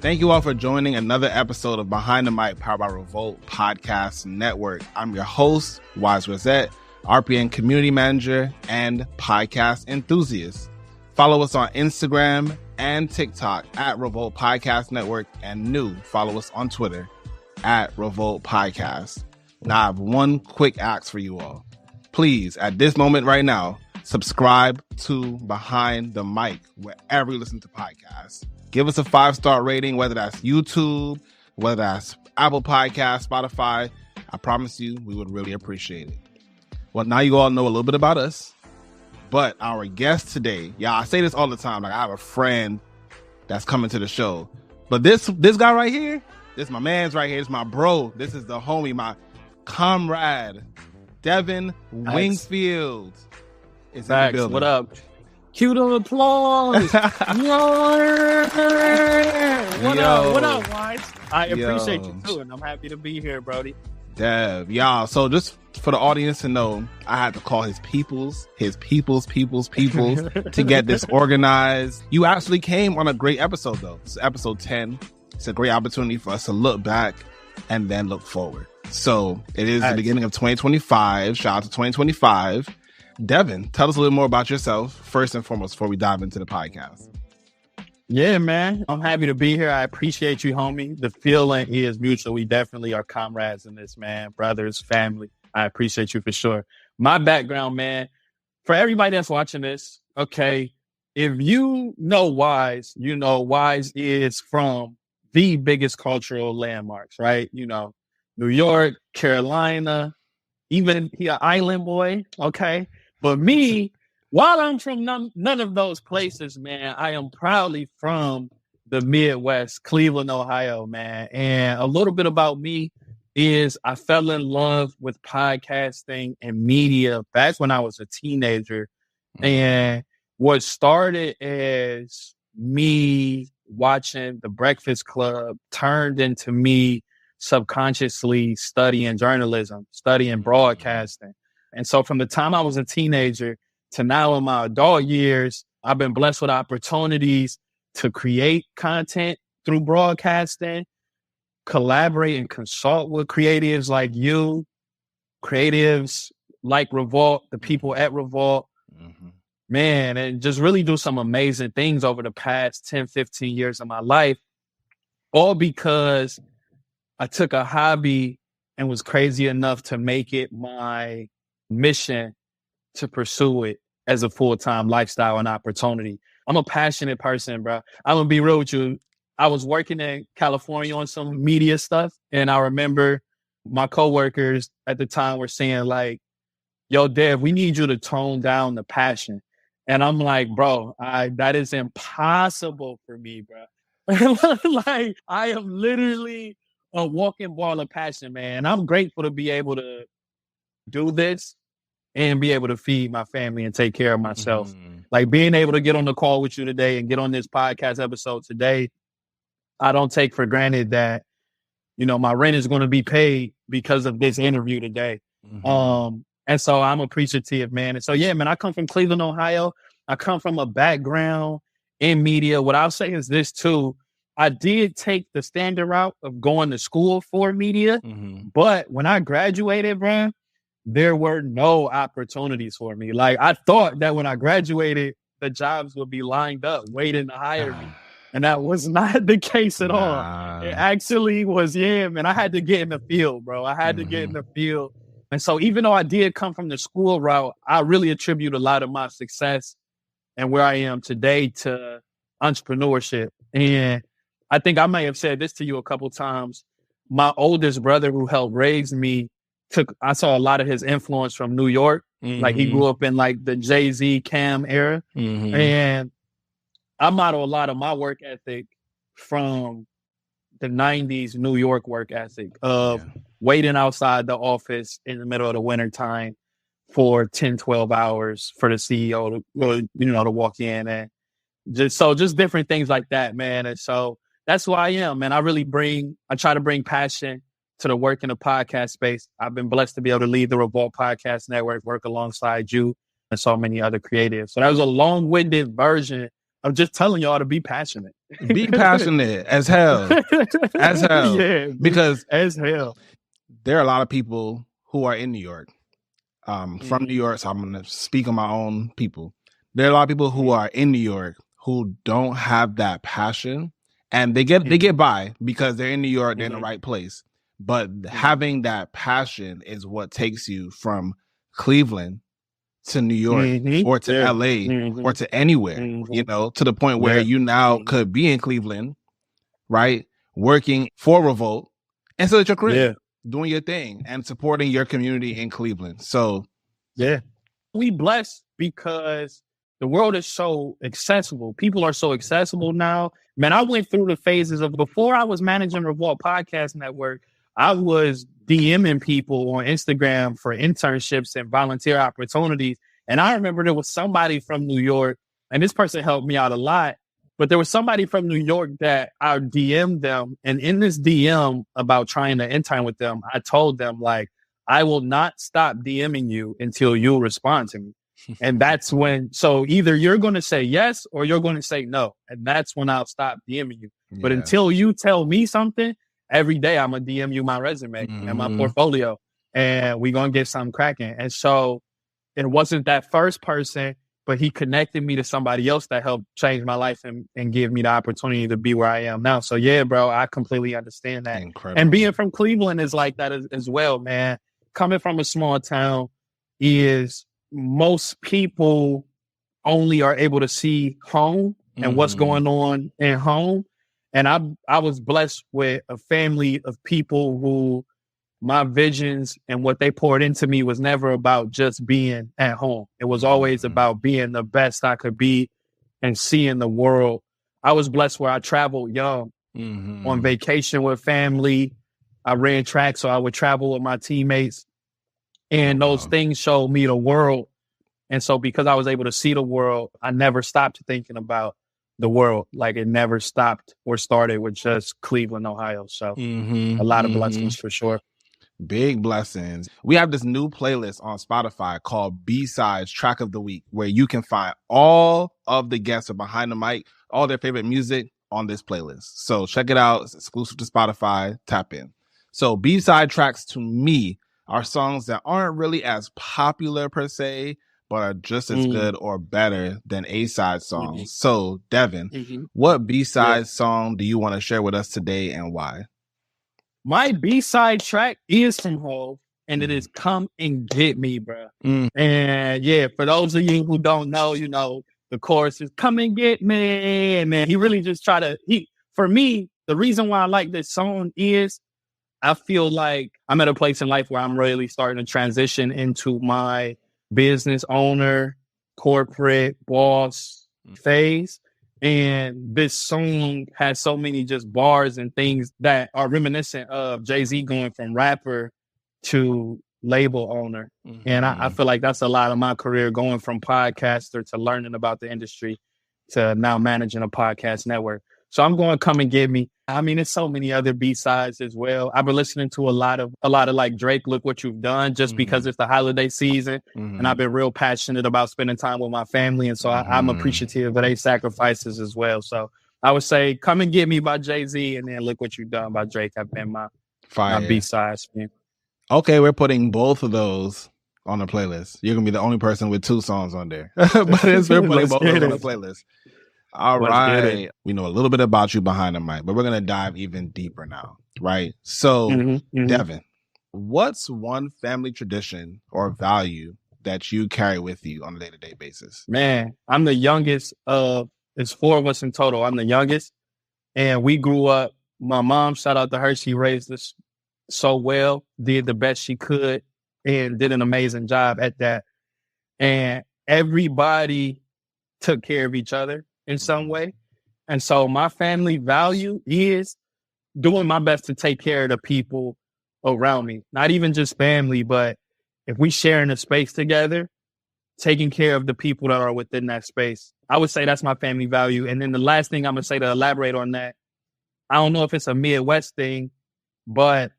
Thank you all for joining another episode of Behind the Mic, powered by REVOLT Podcast Network. I'm your host, Wize Grazette, RPN Community Manager and Podcast Enthusiast. Follow us on Instagram and TikTok at REVOLT Podcast Network, and follow us on Twitter at REVOLT Podcast. Now, I have one quick ask for you all. Please, at this moment right now, subscribe to Behind the Mic wherever you listen to podcasts. Give us a 5-star rating, whether that's YouTube, whether that's Apple Podcasts, Spotify. I promise you, we would really appreciate it. Well, now you all know a little bit about us, but our guest today, I say this all the time. Like, I have a friend that's coming to the show, but this guy right here, this my man's right here. This is my bro. This is the homie, my comrade, Devin Wingfield. Is in the building. What up? Cue the applause. What up, Wize? I appreciate you too, and I'm happy to be here, Brody. Dev, y'all. So just for the audience to know, I had to call his peoples to get this organized. You actually came on a great episode, though. It's episode 10. It's a great opportunity for us to look back and then look forward. So it is the beginning of 2025. Shout out to 2025. Devin, tell us a little more about yourself, first and foremost, before we dive into the podcast. Yeah, man. I'm happy to be here. I appreciate you, homie. The feeling is mutual. We definitely are comrades in this, man. Brothers, family. I appreciate you for sure. My background, man, for everybody that's watching this, okay, if you know Wize, you know Wize is from the biggest cultural landmarks, right? You know, New York, Carolina, even he an island boy, okay? But me, while I'm from none of those places, man, I am proudly from the Midwest, Cleveland, Ohio, man. And a little bit about me is I fell in love with podcasting and media back when I was a teenager. And what started as me watching The Breakfast Club turned into me subconsciously studying journalism, studying broadcasting. And so from the time I was a teenager to now in my adult years, I've been blessed with opportunities to create content through broadcasting, collaborate and consult with creatives like you, creatives like REVOLT, the people at REVOLT, man, and just really do some amazing things over the past 10, 15 years of my life, all because I took a hobby and was crazy enough to make it my mission to pursue it as a full-time lifestyle and opportunity. I'm a passionate person, bro. I'm going to be real with you. I was working in California on some media stuff, and I remember my coworkers at the time were saying like, yo, Dev, we need you to tone down the passion. And I'm like, bro, that is impossible for me, bro. Like, I am literally a walking ball of passion, man. I'm grateful to be able to do this and be able to feed my family and take care of myself. Like being able to get on the call with you today and get on this podcast episode today, I don't take for granted that, you know, my rent is going to be paid because of this interview today. And so I'm appreciative, man. And so, yeah, man, I come from Cleveland, Ohio. I come from a background in media. What I'll say is this too. I did take the standard route of going to school for media, but when I graduated, bro, there were no opportunities for me. Like, I thought that when I graduated, the jobs would be lined up, waiting to hire me. And that was not the case at all. It actually was, man, I had to get in the field, bro. I had to get in the field. And so even though I did come from the school route, I really attribute a lot of my success and where I am today to entrepreneurship. And I think I may have said this to you a couple times. My oldest brother who helped raise me I saw a lot of his influence from New York. Like he grew up in like the Jay-Z Cam era. And I model a lot of my work ethic from the 90s New York work ethic of waiting outside the office in the middle of the winter time for 10, 12 hours for the CEO to walk in, and just different things like that, man. And so that's who I am, man. I try to bring passion to the work in the podcast space. I've been blessed to be able to lead the REVOLT Podcast Network, work alongside you and so many other creatives. So that was a long-winded version I'm just telling y'all to be passionate. Be passionate as hell. As hell. Yeah, because as hell. There are a lot of people who are in New York, from New York. So I'm going to speak on my own people. There are a lot of people who are in New York who don't have that passion, and they get by because they're in New York, they're in the right place. But having that passion is what takes you from Cleveland to New York or to LA or to anywhere, you know, to the point where you now could be in Cleveland, right? Working for Revolt and so at your crib, doing your thing and supporting your community in Cleveland. So, we blessed because the world is so accessible. People are so accessible now. Man, I went through the phases of before I was managing REVOLT Podcast Network. I was DMing people on Instagram for internships and volunteer opportunities. And I remember there was somebody from New York, and this person helped me out a lot, but there was somebody from New York that I DM'd them. And in this DM about trying to intern with them, I told them, like, I will not stop DMing you until you respond to me. And that's when, so either you're going to say yes or you're going to say no. And that's when I'll stop DMing you. But until you tell me something, every day I'm going to DM you my resume and my portfolio, and we're going to get something cracking. And so it wasn't that first person, but he connected me to somebody else that helped change my life and give me the opportunity to be where I am now. So yeah, bro, I completely understand that. Incredible. And being from Cleveland is like that as well, man. Coming from a small town is most people only are able to see home and what's going on in home. And I was blessed with a family of people who my visions and what they poured into me was never about just being at home. It was always about being the best I could be and seeing the world. I was blessed where I traveled young on vacation with family. I ran track, so I would travel with my teammates. And those things showed me the world. And so because I was able to see the world, I never stopped thinking about the world. Like it never stopped or started with just Cleveland, Ohio. So a lot of blessings for sure. Big blessings. We have this new playlist on Spotify called B-Sides Track of the Week, where you can find all of the guests of Behind the Mic, all their favorite music on this playlist. So check it out. It's exclusive to Spotify. Tap in. So B-side tracks to me are songs that aren't really as popular per se, but are just as good or better than A-side songs. So, Devin, what B-side song do you want to share with us today and why? My B-side track is from Hov, and it is Come and Get Me, bro. And yeah, for those of you who don't know, you know, the chorus is Come and Get Me. And man, he really just for me, the reason why I like this song is I feel like I'm at a place in life where I'm really starting to transition into my business owner, corporate boss phase. And this song has so many just bars and things that are reminiscent of Jay-Z going from rapper to label owner. And I feel like that's a lot of my career, going from podcaster to learning about the industry to now managing a podcast network. So I'm going to Come and Get Me. I mean, there's so many other B-sides as well. I've been listening to a lot of like Drake, Look What You've Done, just because it's the holiday season. And I've been real passionate about spending time with my family. And so I'm appreciative of their sacrifices as well. So I would say Come and Get Me by Jay-Z and then Look What You've Done by Drake have been my B-sides. Man. Okay, we're putting both of those on the playlist. You're going to be the only person with 2 songs on there. But we're putting both of them on the playlist. All right. We know a little bit about you behind the mic, but we're going to dive even deeper now, right? So, Devin, what's one family tradition or value that you carry with you on a day-to-day basis? Man, I'm the youngest there's 4 of us in total. I'm the youngest, and we grew up. My mom, shout out to her, she raised us so well, did the best she could, and did an amazing job at that. And everybody took care of each other in some way. And so my family value is doing my best to take care of the people around me. Not even just family, but if we share in a space together, taking care of the people that are within that space. I would say that's my family value. And then the last thing I'm going to say to elaborate on that, I don't know if it's a Midwest thing, but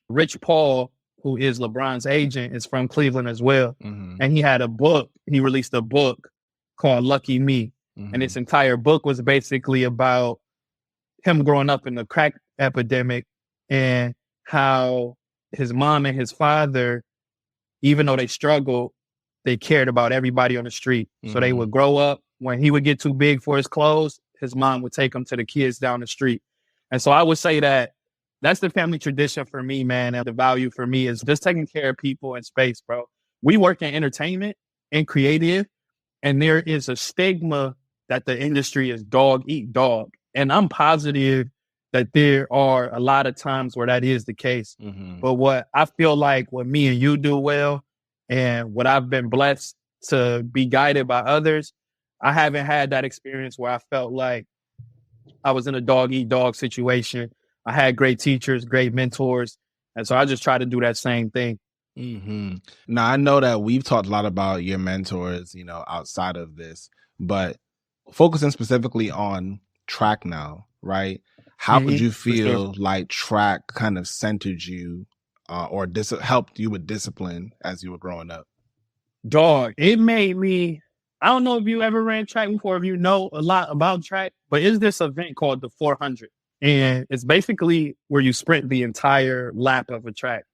Rich Paul, who is LeBron's agent, is from Cleveland as well. And he released a book called Lucky Me. And this entire book was basically about him growing up in the crack epidemic and how his mom and his father, even though they struggled, they cared about everybody on the street. So they would grow up. When he would get too big for his clothes, his mom would take him to the kids down the street. And so I would say that that's the family tradition for me, man. And the value for me is just taking care of people in space, bro. We work in entertainment and creative, and there is a stigma that the industry is dog eat dog. And I'm positive that there are a lot of times where that is the case. But what I feel like what me and you do well, and what I've been blessed to be guided by others, I haven't had that experience where I felt like I was in a dog eat dog situation. I had great teachers, great mentors. And so I just try to do that same thing. Now, I know that we've talked a lot about your mentors, outside of this, but focusing specifically on track now, right? How would you feel like track kind of centered you or helped you with discipline as you were growing up? Dog, it made me, I don't know if you ever ran track before, if you know a lot about track, but it's this event called the 400. And it's basically where you sprint the entire lap of a track.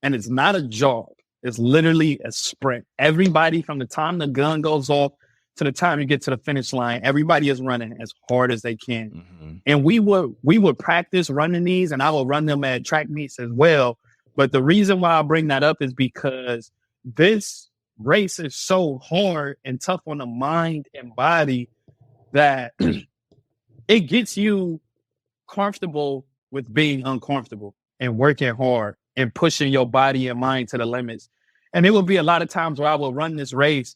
And it's not a jog. It's literally a sprint. Everybody, from the time the gun goes off to the time you get to the finish line, everybody is running as hard as they can. And we would practice running these, and I will run them at track meets as well. But the reason why I bring that up is because this race is so hard and tough on the mind and body that it gets you comfortable with being uncomfortable and working hard and pushing your body and mind to the limits. And it will be a lot of times where I will run this race,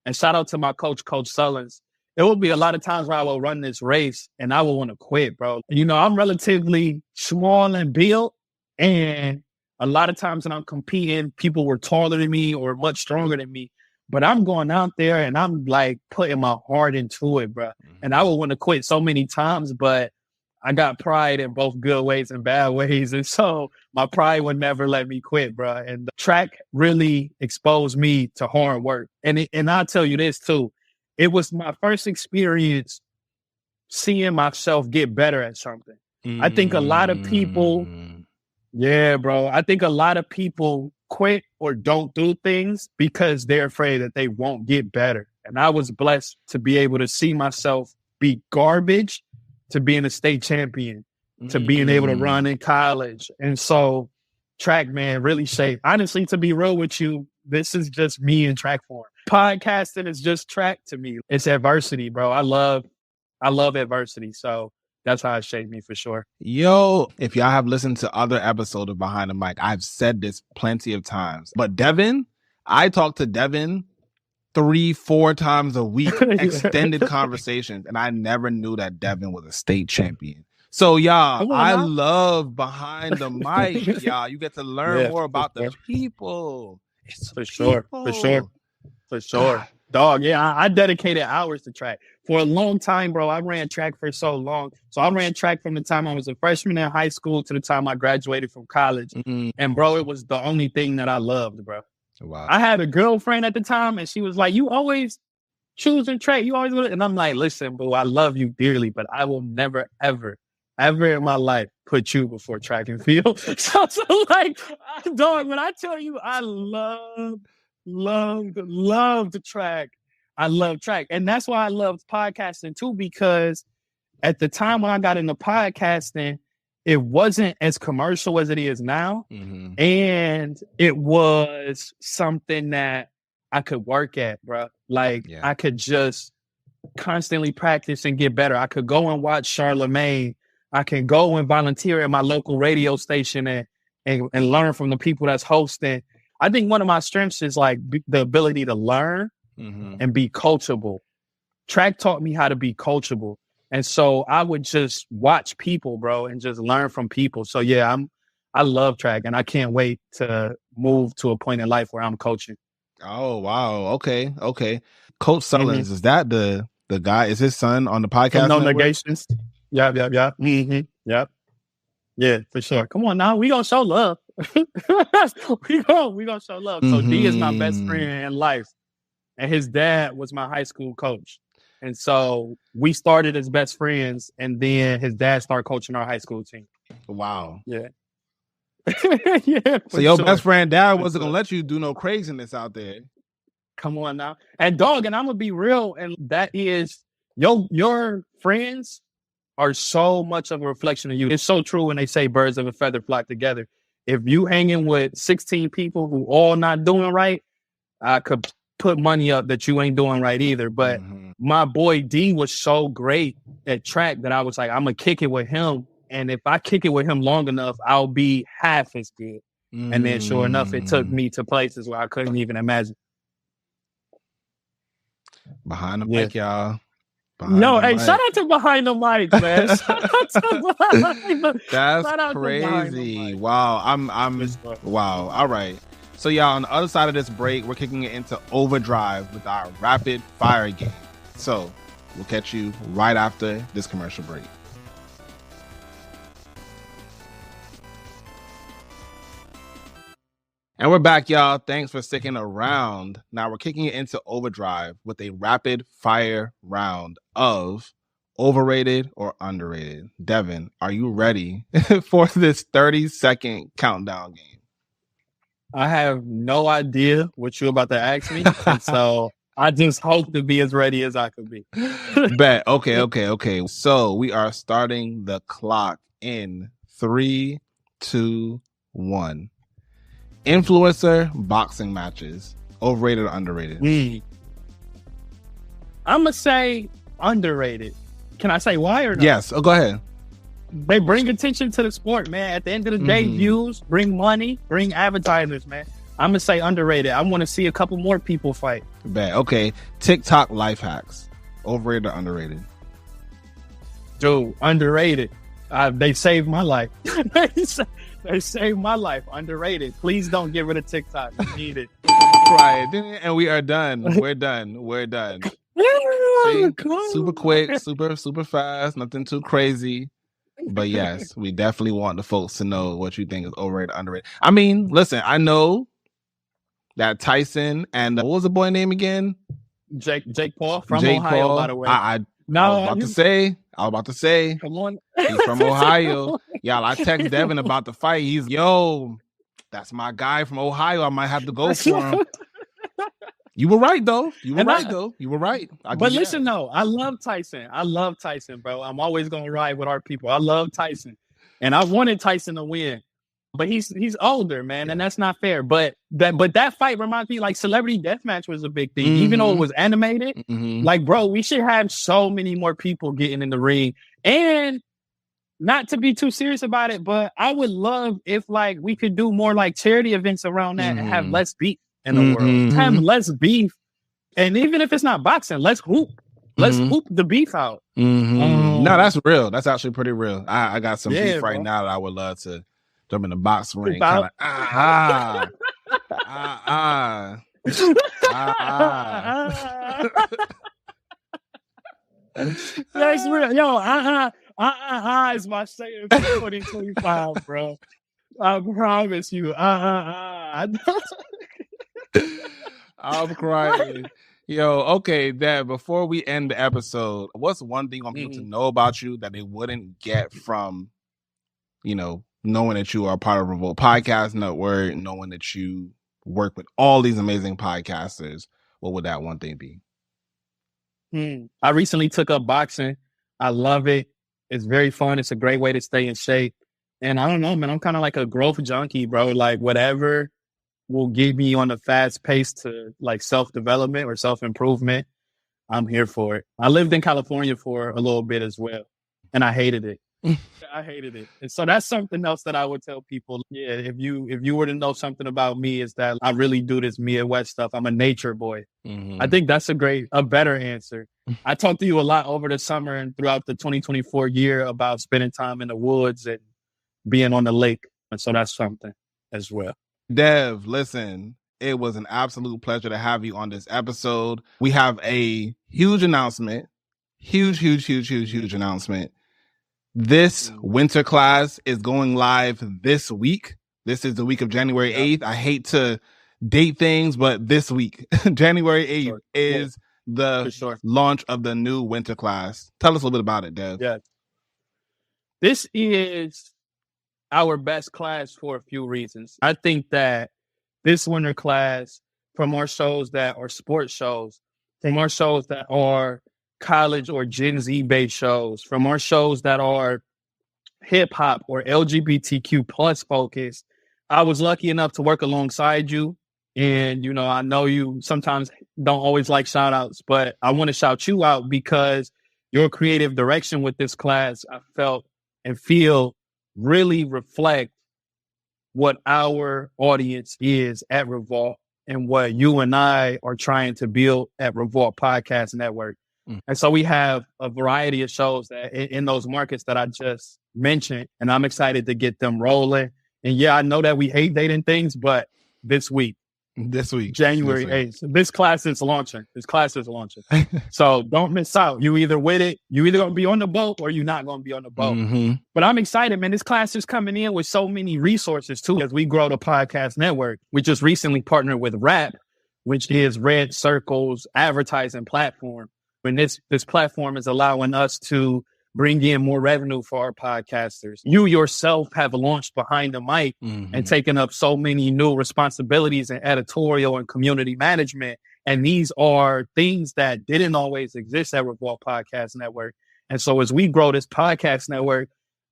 and shout out to my coach, Coach Sullins. It will be a lot of times where I will run this race and I will want to quit, bro. I'm relatively small and built, and a lot of times when I'm competing, people were taller than me or much stronger than me. But I'm going out there and I'm like putting my heart into it, bro. And I would want to quit so many times, but I got pride in both good ways and bad ways. And so my pride would never let me quit, bro. And the track really exposed me to hard work. And I'll tell you this too. It was my first experience seeing myself get better at something. I think a lot of people, I think a lot of people quit or don't do things because they're afraid that they won't get better. And I was blessed to be able to see myself be garbage to being a state champion, to being able to run in college. And so track, man, really shaped. Honestly, to be real with you, this is just me in track form. Podcasting is just track to me. It's adversity, bro. I love adversity. So that's how it shaped me for sure. Yo, if y'all have listened to other episodes of Behind the Mic, I've said this plenty of times. But Devin, I talk to Devin 3-4 times a week, extended conversations, and I never knew that Devin was a state champion. So y'all, I love Behind the Mic. Y'all, you get to learn more about the people. It's for sure. Dog, yeah, I dedicated hours to track for a long time, bro. I ran track for so long. So I ran track from the time I was a freshman in high school to the time I graduated from college. And bro, it was the only thing that I loved, bro. Wow. I had a girlfriend at the time, and she was like, "You always choosing track. You always," and I'm like, "Listen, boo, I love you dearly, but I will never, ever in my life put you before track and field." so like, dog, when I tell you, I love the track. I love track, and that's why I loved podcasting too, because at the time when I got into podcasting, it wasn't as commercial as it is now. And it was something that I could work at, bro. Like, I could just constantly practice and get better. I could go and watch Charlemagne. I can go and volunteer at my local radio station and learn from the people that's hosting. I think one of my strengths is like the ability to learn and be coachable. Track taught me how to be coachable. And so I would just watch people, bro, and just learn from people. So yeah, I love track, and I can't wait to move to a point in life where I'm coaching. Oh, wow. Okay. Coach Sullins, is that the guy? Is his son on the podcast? No Negations. Yeah. Yep. Yeah, for sure. Come on now. We gonna show love. we gonna show love. So D is my best friend in life. And his dad was my high school coach. And so we started as best friends, and then his dad started coaching our high school team. Wow. Yeah. Yeah. So your best friend dad wasn't gonna let you do no craziness out there. Come on now. And dog, and I'm gonna be real, and that is your friends are so much of a reflection of you. It's so true when they say birds of a feather flock together. If you hanging with 16 people who all not doing right, I could put money up that you ain't doing right either. But my boy D was so great at track that I was like, I'm gonna kick it with him. And if I kick it with him long enough, I'll be half as good. And then sure enough, it took me to places where I couldn't even imagine. Behind the mic, y'all. Shout out to Behind the Mic, man. That's crazy. Wow. Wow. All right. So y'all, on the other side of this break, we're kicking it into overdrive with our rapid fire game. So we'll catch you right after this commercial break. And we're back, y'all. Thanks for sticking around. Now we're kicking it into overdrive with a rapid fire round of overrated or underrated. Devin, are you ready for this 30-second countdown game? I have no idea what you're about to ask me. And so I just hope to be as ready as I could be. Bet. Okay. So we are starting the clock in 3, 2, 1. Influencer boxing matches, overrated or underrated? I'm going to say underrated. Can I say why or not? Yes. Oh, go ahead. They bring attention to the sport, man. At the end of the day, views, bring money, bring advertisers, man. I'm going to say underrated. I want to see a couple more people fight. Bet. Okay. TikTok life hacks, overrated or underrated? Dude, underrated. They saved my life. They saved my life. Underrated. Please don't get rid of TikTok. You need it. Right. And we are done. We're done. See? Super quick, super fast, nothing too crazy. But yes, we definitely want the folks to know what you think is overrated, underrated. I mean, listen, I know that Tyson and what was the boy name again? Jake Paul from Ohio, by the way. I was about to say. Come on. He's from Ohio. Y'all, I text Devin about the fight. He's, that's my guy from Ohio. I might have to go for him. You were right, though. You were right. But listen, though, I love Tyson, bro. I'm always going to ride with our people. I love Tyson. And I wanted Tyson to win. But he's older, man, and that's not fair. But that fight reminds me, like, Celebrity Deathmatch was a big thing. Even though it was animated, like, bro, we should have so many more people getting in the ring. And not to be too serious about it, but I would love if, like, we could do more, like, charity events around that and have less beef in the world. Have less beef. And even if it's not boxing, let's hoop. Let's hoop the beef out. No, that's real. That's actually pretty real. I got some beef right now that I would love to jump in the box ring. That's real. Yo, is my saying for 2025, bro. I promise you. I'm crying. Yo, okay, Dad, before we end the episode, what's one thing you want people to know about you that they wouldn't get from, knowing that you are part of REVOLT Podcast Network, knowing that you work with all these amazing podcasters? What would that one thing be? I recently took up boxing. I love it. It's very fun. It's a great way to stay in shape. And I don't know, man, I'm kind of like a growth junkie, bro. Like, whatever will get me on a fast pace to, like, self-development or self-improvement, I'm here for it. I lived in California for a little bit as well, and I hated it. And so that's something else that I would tell people. Yeah, if you were to know something about me, is that I really do this Midwest stuff. I'm a nature boy. I think that's a better answer. I talked to you a lot over the summer and throughout the 2024 year about spending time in the woods and being on the lake. And so that's something as well. Dev, listen, it was an absolute pleasure to have you on this episode. We have a huge announcement. Huge announcement. This winter class is going live this week. This is the week of January 8th. I hate to date things, but this week, January 8th is the launch of the new winter class. Tell us a little bit about it, Dev. Yeah. This is our best class for a few reasons. I think that this winter class, from our shows that are sports shows, from our shows that are college or Gen Z based shows, from our shows that are hip hop or LGBTQ plus focused, I was lucky enough to work alongside you. And, you know, I know you sometimes don't always like shout outs, but I want to shout you out because your creative direction with this class, I felt and feel really reflect what our audience is at Revolt and what you and I are trying to build at Revolt Podcast Network. And so we have a variety of shows that in those markets that I just mentioned, and I'm excited to get them rolling. And yeah, I know that we hate dating things, but this week, January 8th, this class is launching. So don't miss out. You either with it, you either going to be on the boat or you're not going to be on the boat. Mm-hmm. But I'm excited, man. This class is coming in with so many resources too, as we grow the podcast network. We just recently partnered with RAP, which is Red Circle's advertising platform. And this platform is allowing us to bring in more revenue for our podcasters. You yourself have launched Behind the Mic and taken up so many new responsibilities in editorial and community management. And these are things that didn't always exist at Revolt Podcast Network. And so as we grow this podcast network,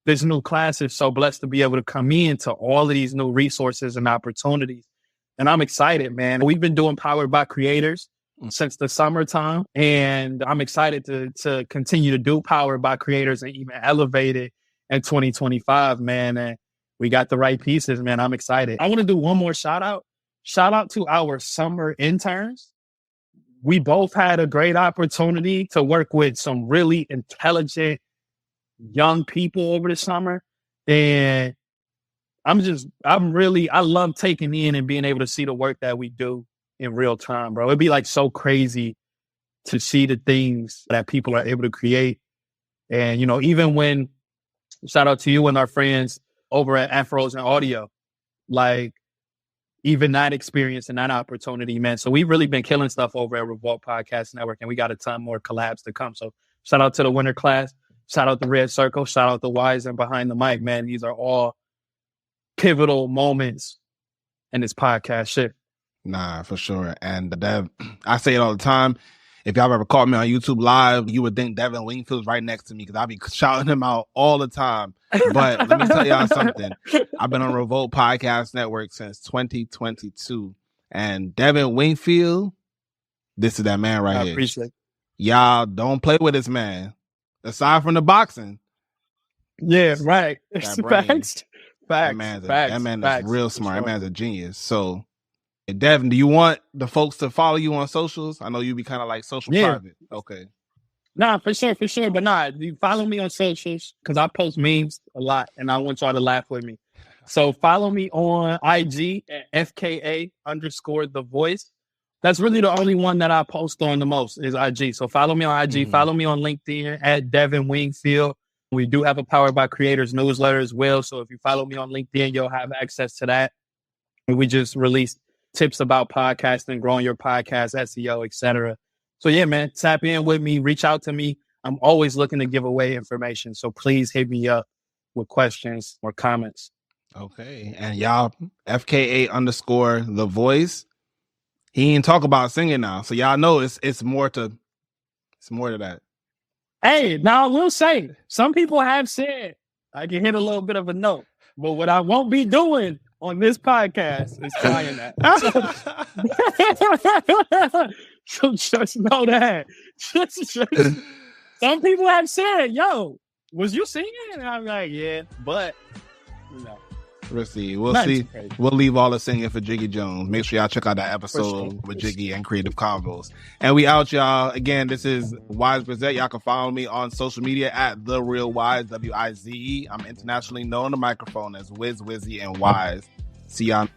this new class is so blessed to be able to come into all of these new resources and opportunities. And I'm excited, man. We've been doing Powered by Creators since the summertime. And I'm excited to continue to do Powered by Creators and even elevate it in 2025, man. And we got the right pieces, man. I'm excited. I want to do one more shout out. Shout out to our summer interns. We both had a great opportunity to work with some really intelligent young people over the summer. And I love taking in and being able to see the work that we do in real time, bro. It'd be like so crazy to see the things that people are able to create. And, you know, even when, shout out to you and our friends over at Afros and Audio, like even that experience and that opportunity, man. So we've really been killing stuff over at Revolt Podcast Network, and we got a ton more collabs to come. So shout out to the winter class, shout out to Red Circle, shout out to Wize and Behind the Mic, man. These are all pivotal moments in this podcast shit. Nah, for sure. And Dev, I say it all the time. If y'all ever caught me on YouTube Live, you would think Devin Wingfield's right next to me because I be shouting him out all the time. But let me tell y'all something. I've been on Revolt Podcast Network since 2022. And Devin Wingfield, this is that man right here. Appreciate it. Y'all don't play with this man. Aside from the boxing. Yeah, right. Facts. That man is real smart. Sure. That man's a genius. So, Devin, do you want the folks to follow you on socials? I know you be kind of like social private. Okay. Nah, for sure. But nah, you follow me on socials because I post memes a lot and I want y'all to laugh with me. So follow me on IG at FKA_The Voice. That's really the only one that I post on the most is IG. So follow me on IG. Follow me on LinkedIn at Devin Wingfield. We do have a Powered by Creators newsletter as well. So if you follow me on LinkedIn, you'll have access to that. We just released tips about podcasting, growing your podcast, SEO, etc. So yeah, man, tap in with me, reach out to me. I'm always looking to give away information. So please hit me up with questions or comments. Okay. And y'all, FKA_The Voice. He ain't talk about singing now. So y'all know it's more to that. Hey, now I will say, some people have said I can hit a little bit of a note, but what I won't be doing on this podcast is trying that. So just know that. Some people have said, yo, was you singing? And I'm like, yeah, but, you know. We'll see. We'll leave all the singing for Jiggy Jones. Make sure y'all check out that episode with Jiggy and Creative Convos. And we out, y'all. Again, this is Wize Grazette. Y'all can follow me on social media at The Real Wize, Wize. I'm internationally known on the microphone as Wiz, Wizzy, and Wize. See y'all.